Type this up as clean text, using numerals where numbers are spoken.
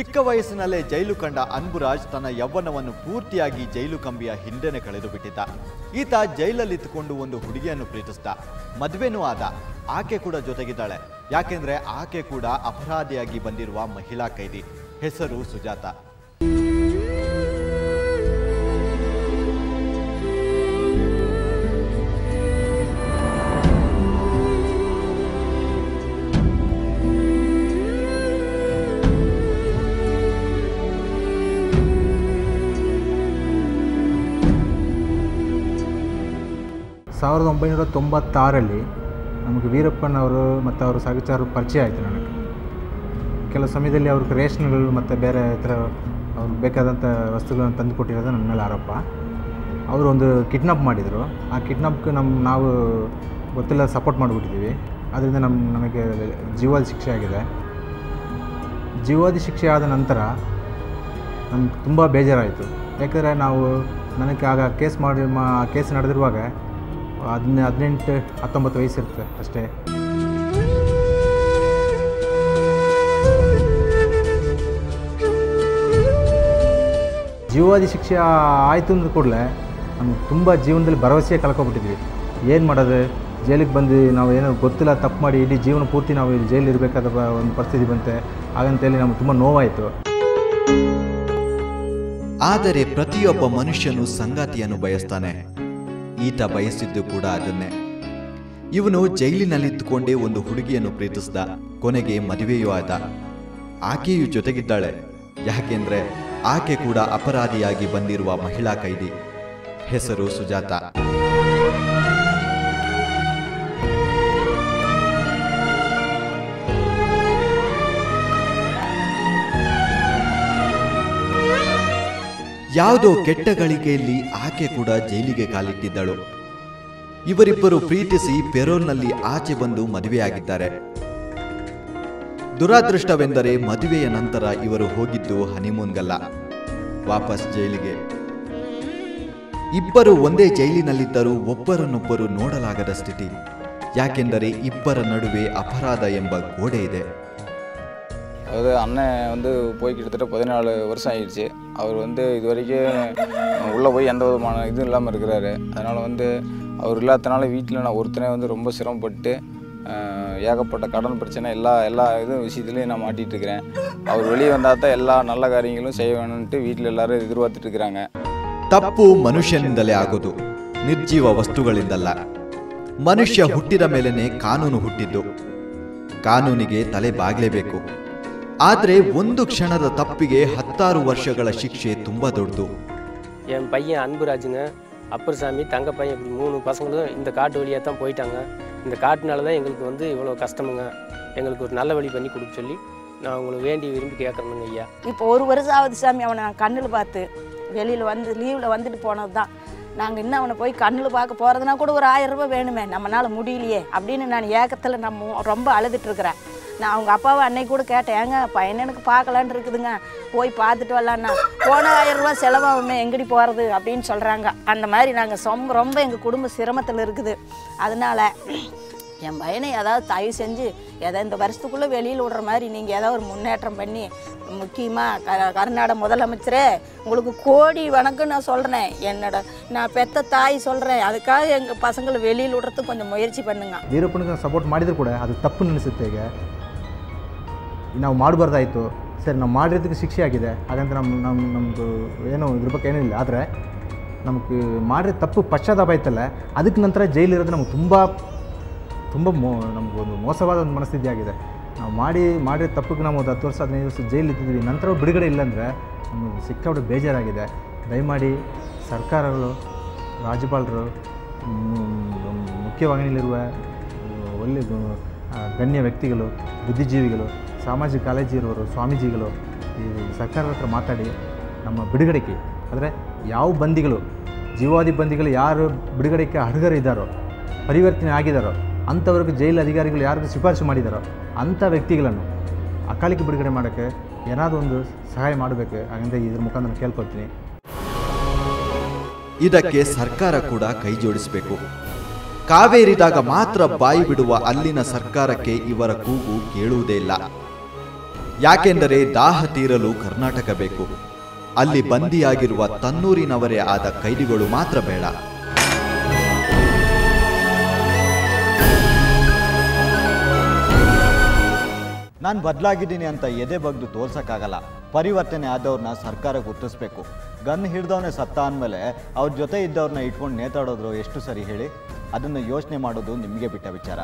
ಚಿಕ್ಕ ವಯಸ್ಸಿನಲ್ಲೇ ಜೈಲು ಕಂಡ ಅನ್ಬುರಾಜ್ ತನ್ನ ಯೌವನವನ್ನು ಪೂರ್ತಿಯಾಗಿ ಜೈಲು ಕಂಬಿಯ ಹಿಂದೆನೆ ಕಳೆದು ಬಿಟ್ಟಿದ್ದ. ಈತ ಜೈಲಲ್ಲಿದ್ದುಕೊಂಡು ಒಂದು ಹುಡುಗಿಯನ್ನು ಪ್ರೀತಿಸಿದ, ಮದುವೆನೂ ಆದ. ಆಕೆ ಕೂಡ ಜೊತೆಗಿದ್ದಾಳೆ. ಯಾಕೆಂದ್ರೆ ಆಕೆ ಕೂಡ ಅಪರಾಧಿಯಾಗಿ ಬಂದಿರುವ ಮಹಿಳಾ ಕೈದಿ. ಹೆಸರು ಸುಜಾತ. ಸಾವಿರದ 1996ರಲ್ಲಿ ನಮಗೆ ವೀರಪ್ಪನವರು ಮತ್ತು ಅವರ ಸಹಚರರು ಪರಿಚಯ ಆಯಿತು ನನಗೆ. ಕೆಲವು ಸಮಯದಲ್ಲಿ ಅವ್ರಿಗೆ ರೇಷನ್ಗಳು ಮತ್ತು ಬೇರೆ ಥರ ಅವ್ರಿಗೆ ಬೇಕಾದಂಥ ವಸ್ತುಗಳನ್ನು ತಂದು ಕೊಟ್ಟಿರೋದು ನನ್ನ ಮೇಲೆ ಆರೋಪ. ಅವರು ಒಂದು ಕಿಡ್ನಾಪ್ ಮಾಡಿದರು. ಆ ಕಿಡ್ನಾಪ್ಗೆ ನಾವು ಗೊತ್ತಿಲ್ಲ ಸಪೋರ್ಟ್ ಮಾಡಿಬಿಟ್ಟಿದ್ದೀವಿ. ಅದರಿಂದ ನಮಗೆ ಜೀವಾವಧಿ ಶಿಕ್ಷೆ ಆಗಿದೆ. ಜೀವಾವಧಿ ಶಿಕ್ಷೆ ಆದ ನಂತರ ನಮ್ಗೆ ತುಂಬ ಬೇಜಾರಾಯಿತು. ಯಾಕಂದರೆ ನನಗೆ ಆಗ ಕೇಸ್ ನಡೆದಿರುವಾಗ 18-19 ವಯಸ್ಸಿರುತ್ತೆ ಅಷ್ಟೇ. ಜೀವಾವಧಿ ಶಿಕ್ಷೆ ಆಯಿತು ಅಂದ ಕೂಡಲೇ ನಮ್ಗೆ ತುಂಬ ಜೀವನದಲ್ಲಿ ಭರವಸೆ ಕಳ್ಕೊಬಿಟ್ಟಿದ್ವಿ. ಏನು ಮಾಡೋದು, ಜೈಲಿಗೆ ಬಂದು ನಾವು ಏನೋ ಗೊತ್ತಿಲ್ಲ ತಪ್ಪು ಮಾಡಿ ಇಡೀ ಜೀವನ ಪೂರ್ತಿ ನಾವು ಇಲ್ಲಿ ಜೈಲು ಇರಬೇಕಾದ ಒಂದು ಪರಿಸ್ಥಿತಿ ಬಂತೆ. ಹಾಗಂತೇಳಿ ನಮ್ಗೆ ತುಂಬ ನೋವಾಯಿತು. ಆದರೆ ಪ್ರತಿಯೊಬ್ಬ ಮನುಷ್ಯನು ಸಂಗಾತಿಯನ್ನು ಬಯಸ್ತಾನೆ. ಈತ ಬಯಸಿದ್ದು ಕೂಡ ಅದನ್ನೇ. ಇವನು ಜೈಲಿನಲ್ಲಿದ್ದುಕೊಂಡೇ ಒಂದು ಹುಡುಗಿಯನ್ನು ಪ್ರೀತಿಸಿದ. ಕೊನೆಗೆ ಮದುವೆಯೂ ಆದ. ಆಕೆಯೂ ಜೊತೆಗಿದ್ದಾಳೆ. ಯಾಕೆಂದ್ರೆ ಆಕೆ ಕೂಡ ಅಪರಾಧಿಯಾಗಿ ಬಂದಿರುವ ಮಹಿಳಾ ಕೈದಿ. ಹೆಸರು ಸುಜಾತ. ಯಾವುದೋ ಕೆಟ್ಟ ಗಳಿಗೆಯಲ್ಲಿ ಆಕೆ ಕೂಡ ಜೈಲಿಗೆ ಕಾಲಿಟ್ಟಿದ್ದಳು. ಇವರಿಬ್ಬರು ಪ್ರೀತಿಸಿ ಪೆರೋಲ್ನಲ್ಲಿ ಆಚೆ ಬಂದು ಮದುವೆಯಾಗಿದ್ದಾರೆ. ದುರಾದೃಷ್ಟವೆಂದರೆ ಮದುವೆಯ ನಂತರ ಇವರು ಹೋಗಿದ್ದು ಹನಿಮೂನ್ಗಲ್ಲ, ವಾಪಸ್ ಜೈಲಿಗೆ. ಇಬ್ಬರು ಒಂದೇ ಜೈಲಿನಲ್ಲಿದ್ದರೂ ಒಬ್ಬರನ್ನೊಬ್ಬರು ನೋಡಲಾಗದ ಸ್ಥಿತಿ. ಯಾಕೆಂದರೆ ಇಬ್ಬರ ನಡುವೆ ಅಪರಾಧ ಎಂಬ ಗೋಡೆ ಇದೆ. அதாவது அண்ணன் போய் கிட்டத்தட்ட 14 வருஷம் ஆயிடுச்சு. அவர் இது வரைக்கும் உள்ளே போய் எந்த விதமான இதுவும் இல்லாமல் இருக்கிறாரு. அதனால் அவர் இல்லாதனால வீட்டில் நான் ஒருத்தனே ரொம்ப சிரமப்பட்டு ஏகப்பட்ட கடன் பிரச்சனை எல்லா விஷயத்துலையும் நான் மாட்டிகிட்டு இருக்கிறேன். அவர் வெளியே வந்தால் தான் எல்லா நல்ல காரியங்களும் செய்ய வேணும்ட்டு வீட்டில் எல்லாரும் எதிர்பார்த்துட்டு இருக்கிறாங்க. ತಪ್ಪು ಮನುಷ್ಯನಿಂದಲೇ ಆಗೋದು, ನಿರ್ಜೀವ ವಸ್ತುಗಳಿಂದಲ್ಲ. ಮನುಷ್ಯ ಹುಟ್ಟಿದ ಮೇಲೇನೆ ಕಾನೂನು ಹುಟ್ಟಿದ್ದು. ಕಾನೂನಿಗೆ ತಲೆ ಬಾಗಲೇಬೇಕು. ಆದರೆ ಒಂದು ಕ್ಷಣದ ತಪ್ಪಿಗೆ 16 ವರ್ಷಗಳ ಶಿಕ್ಷೆ ತುಂಬ ದೊಡ್ಡದು. என் பையன் அன்புராஜுங்க, அப்பர்சாமி, தங்க பையன், இப்படி 3 பசங்களும் இந்த காட்டு வழியாக தான் போயிட்டாங்க. இந்த காட்டுனால தான் எங்களுக்கு இவ்வளோ கஷ்டமுங்க. எங்களுக்கு ஒரு நல்ல வழி பண்ணி கொடுக்க சொல்லி நான் உங்களுக்கு வேண்டி விரும்பி கேட்குறேனுங்க ஐயா. இப்போ 1 வருஷம் ஆகுது சாமி. அவனை நான் கண்ணில் பார்த்து வெளியில் லீவில் வந்துட்டு போனது தான். நாங்கள் இன்னும் அவனை போய் கண்ணில் பார்க்க போகிறதுனா கூட ஒரு 1000 ரூபாய் வேணுமே, நம்மளால் முடியலையே அப்படின்னு நான் ஏக்கத்தில் ரொம்ப அழுதுட்டுருக்குறேன். நான் அவங்க அப்பாவை அன்னைக்கு கூட கேட்டேன், ஏங்க பையனுக்கு பார்க்கலான்னு இருக்குதுங்க, போய் பார்த்துட்டு வரலான்னா. போன 1000 ரூபா செலவாகுமே, எங்கடி போகிறது அப்படின்னு சொல்கிறாங்க. அந்த மாதிரி நாங்கள் ரொம்ப எங்கள் குடும்ப சிரமத்தில் இருக்குது. அதனால் என் பையனை ஏதாவது தயவு செஞ்சு இந்த வருஷத்துக்குள்ளே வெளியில் விடுற மாதிரி நீங்கள் ஏதாவது ஒரு முன்னேற்றம் பண்ணி, முக்கியமாக கர்நாடக முதலமைச்சரே உங்களுக்கு கோடி வணக்கம் நான் சொல்கிறேன். நான் பெத்த தாய் சொல்கிறேன். அதுக்காக எங்கள் பசங்களை வெளியில் விடுறதுக்கு கொஞ்சம் ಮುಯற்சி பண்ணுங்க. ವೀರಪ್ಪನಿಗೆ ಸಪೋರ್ಟ್ ಮಾಡಿದ್ರು ಕೂಡ ಅದು ತಪ್ಪು ಅನಿಸುತ್ತೆ. ಈಗ ನಾವು ಮಾಡಬಾರ್ದಾಯಿತು. ಸರಿ, ನಾವು ಮಾಡಿರೋದಕ್ಕೆ ಶಿಕ್ಷೆ ಆಗಿದೆ, ಹಾಗಂತ ನಮ್ಮದು ಏನೋ ಇದ್ರ ಬಗ್ಗೆ ಏನೂ ಇಲ್ಲ. ಆದರೆ ನಮಗೆ ಮಾಡಿರೋ ತಪ್ಪು ಪಶ್ಚಾತ್ತಾಪ ಆಯ್ತಲ್ಲ, ಅದಕ್ಕೆ ನಂತರ ಜೈಲಿರೋದು ನಮಗೆ ತುಂಬ ನಮಗೊಂದು ಮೋಸವಾದ ಒಂದು ಮನಸ್ಥಿತಿ ಆಗಿದೆ. ನಾವು ಮಾಡಿರೋ ತಪ್ಪಿಗೆ ನಾವು 10 ವರ್ಷ 15 ವರ್ಷ ಜೈಲಿದ್ದಿದ್ವಿ, ನಂತರ ಬಿಡುಗಡೆ ಇಲ್ಲಾಂದರೆ ನಮಗೆ ಸಿಕ್ಕಾಬಿಟ್ಟು ಬೇಜಾರಾಗಿದೆ. ದಯಮಾಡಿ ಸರ್ಕಾರಗಳು, ರಾಜ್ಯಪಾಲರು, ಮುಖ್ಯವಾಹಿನಿಯಲ್ಲಿರುವ ಒಳ್ಳೆಯ ಗಣ್ಯ ವ್ಯಕ್ತಿಗಳು, ಬುದ್ಧಿಜೀವಿಗಳು, ಸಾಮಾಜಿಕ ಕಾಳಜಿ ಇರುವವರು, ಸ್ವಾಮೀಜಿಗಳು ಈ ಸರ್ಕಾರದ ಹತ್ರ ಮಾತಾಡಿ ನಮ್ಮ ಬಿಡುಗಡೆಗೆ, ಅಂದರೆ ಯಾವ ಬಂದಿಗಳು, ಜೀವಾವಧಿ ಬಂದಿಗಳು ಯಾರು ಬಿಡುಗಡೆಗೆ ಅರ್ಹರಿದ್ದಾರೋ, ಪರಿವರ್ತನೆ ಆಗಿದ್ದಾರೋ ಅಂಥವ್ರಿಗೆ ಜೈಲು ಅಧಿಕಾರಿಗಳು ಯಾರಿಗೂ ಶಿಫಾರಸು ಮಾಡಿದಾರೋ ಅಂಥ ವ್ಯಕ್ತಿಗಳನ್ನು ಅಕಾಲಿಕ ಬಿಡುಗಡೆ ಮಾಡೋಕ್ಕೆ ಏನಾದರೂ ಒಂದು ಸಹಾಯ ಮಾಡಬೇಕು. ಹಾಗಂತ ಇದ್ರ ಮುಖಾಂತರ ಕೇಳ್ಕೊಳ್ತೀನಿ. ಇದಕ್ಕೆ ಸರ್ಕಾರ ಕೂಡ ಕೈ ಜೋಡಿಸಬೇಕು. ಕಾವೇರಿದಾಗ ಮಾತ್ರ ಬಾಯಿ ಬಿಡುವ ಅಲ್ಲಿನ ಸರ್ಕಾರಕ್ಕೆ ಇವರ ಕೂಗು ಕೇಳುವುದೇ ಇಲ್ಲ. ಯಾಕೆಂದರೆ ದಾಹ ತೀರಲು ಕರ್ನಾಟಕ ಬೇಕು. ಅಲ್ಲಿ ಬಂದಿಯಾಗಿರುವ ತನ್ನೂರಿನವರೇ ಆದ ಕೈದಿಗಳು ಮಾತ್ರ ಬೇಡ. ನಾನು ಬದಲಾಗಿದ್ದೀನಿ ಅಂತ ಎದೆ ಬಗ್ದು ತೋರ್ಸೋಕ್ಕಾಗಲ್ಲ. ಪರಿವರ್ತನೆ ಆದವ್ರನ್ನ ಸರ್ಕಾರ ಗುರ್ತಿಸ್ಬೇಕು. ಗನ್ ಹಿಡ್ದವನೇ ಸತ್ತ ಅಂದಮೇಲೆ ಅವ್ರ ಜೊತೆ ಇದ್ದವ್ರನ್ನ ಇಟ್ಕೊಂಡು ನೇತಾಡೋದ್ರು ಎಷ್ಟು ಸರಿ ಹೇಳಿ? ಅದನ್ನು ಯೋಚನೆ ಮಾಡೋದು ನಿಮಗೆ ಬಿಟ್ಟ ವಿಚಾರ.